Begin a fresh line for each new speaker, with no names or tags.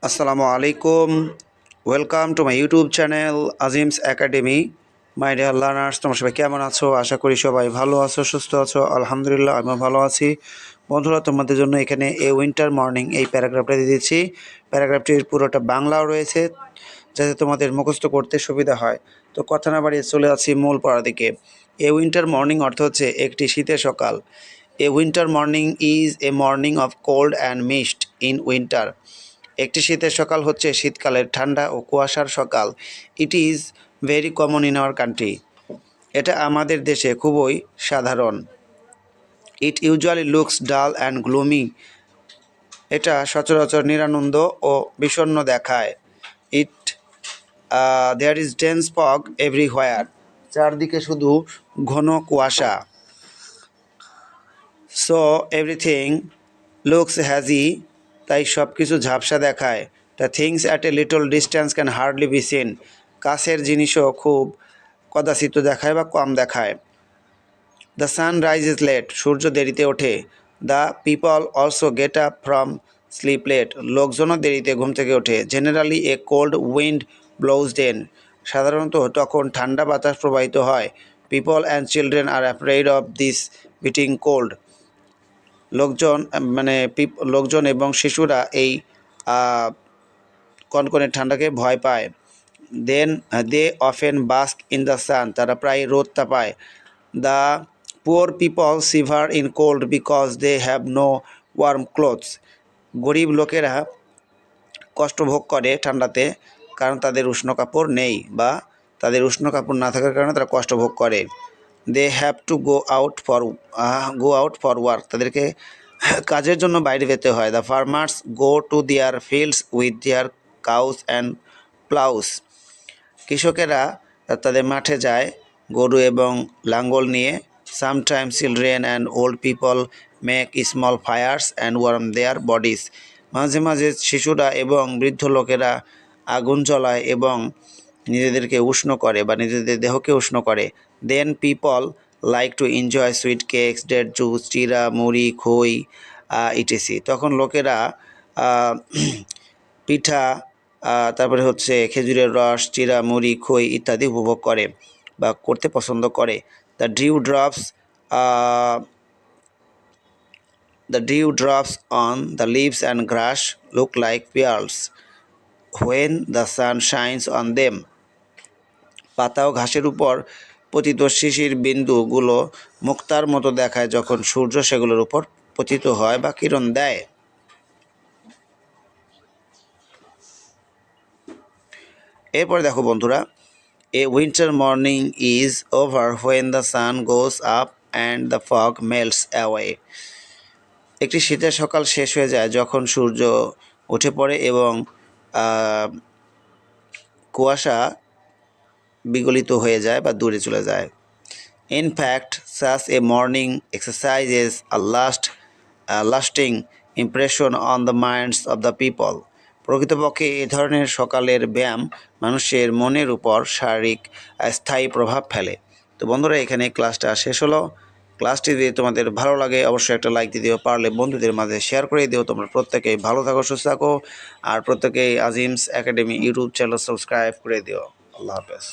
আসসালামু আলাইকুম। Welcome to my YouTube channel Azim's academy. My dear learners, তোমরা সবাই কেমন আছো? আশা করি সবাই ভালো আছো, সুস্থ আছো। আলহামদুলিল্লাহ, আমিও ভালো আছি। বন্ধুরা, তোমাদের জন্য এখানে এ উইন্টার মর্নিং এই প্যারাগ্রাফটা দিয়ে দিচ্ছি। প্যারাগ্রাফটির পুরোটা বাংলাও রয়েছে, যাতে তোমাদের মুখস্থ করতে সুবিধা হয়। তো কথা না বাড়িয়ে চলে আসছি মূল পড়ার দিকে। এ উইন্টার মর্নিং অর্থ হচ্ছে একটি শীতের সকাল। A winter morning is a morning of cold and mist in winter. একটি শীতের সকাল হচ্ছে শীতকালের ঠান্ডা ও কুয়াশার সকাল। It is very common in our country. এটা আমাদের দেশে খুবই সাধারণ। It usually looks dull and gloomy. এটা সচরাচর নিরানন্দ ও বিষণ্ণ দেখায়। It there is dense fog everywhere. চারদিকে শুধু ঘন কুয়াশা। So everything looks hazy. তাই সব কিছু ঝাপসা দেখায়। The things at a little distance can hardly be seen. কাছের জিনিসও খুব কদাচিত দেখায় বা কম দেখায়। The sun rises late. সূর্য দেরিতে ওঠে। The people also get up from sleep late. লোকজনও দেরিতে ঘুম থেকে ওঠে। Generally a cold wind blows then. সাধারণত তখন ঠান্ডা বাতাস প্রবাহিত হয়। People and children are afraid of this biting cold. লোকজন এবং শিশুরা এই কনকনে ঠান্ডাকে ভয় পায়। Then they often bask in the sun. তারা প্রায় রোদ তাপায়। The poor people shiver in cold because they have no warm clothes. গরিব লোকেরা কষ্ট ভোগ করে ঠান্ডাতে, কারণ তাদের উষ্ণ কাপড় নেই, বা তাদের উষ্ণ কাপড় না থাকার কারণে তারা কষ্ট ভোগ করে। They have to go out for work. তাদেরকে কাজের জন্য বাইরে যেতে হয়। The farmers go to their fields with their cows and ploughs. কৃষকেরা তাদের মাঠে যায় গরু এবং লাঙ্গল নিয়ে। Sometimes children and old people make small fires and warm their bodies. মাঝে মাঝে শিশুরা এবং বৃদ্ধ লোকেরা আগুন জ্বলায় এবং নিজেদেরকে উষ্ণ করে বা নিজেদের দেহকে উষ্ণ করে। Then people like to enjoy sweet cakes, date juice, chira, muri, খই, ইটিসি। তখন লোকেরা পিঠা, তারপরে হচ্ছে খেজুরের রস, চিরা, মুড়ি, খই ইত্যাদি উপভোগ করে বা করতে পছন্দ করে। The dew drops on the leaves and grass look like pearls when the sun shines on them. পাতা ও ঘাসের উপর পতিত শিশির বিন্দুগুলো মুক্তার মতো দেখায় যখন সূর্য সেগুলোর উপর পতিত হয় বা কিরণ দেয়। এরপরে দেখো বন্ধুরা, এ winter morning is over when the sun goes up and the fog melts away. একটি শীতের সকাল শেষ হয়ে যায় যখন সূর্য উঠে পড়ে এবং কুয়াশা বিগলিত হয়ে যায় বা দূরে চলে যায়। In fact, such a morning exercises a lasting impression on the minds of the people. প্রকৃতপক্ষে এ ধরনের সকালের ব্যায়াম মানুষের মনের উপর শারীরিক স্থায়ী প্রভাব ফেলে। তো বন্ধুরা, এখানে ক্লাসটা শেষ হলো। ক্লাসটি যদি তোমাদের ভালো লাগে অবশ্যই একটা লাইক দিয়ে দিও, পারলে বন্ধুদের মাঝে শেয়ার করে দিও। তোমরা প্রত্যেকেই ভালো থাকো, সুস্থ থাকো, আর প্রত্যেকেই আজিমস একাডেমি ইউটিউব চ্যানেল সাবস্ক্রাইব করে দিও। আল্লাহ হাফেজ।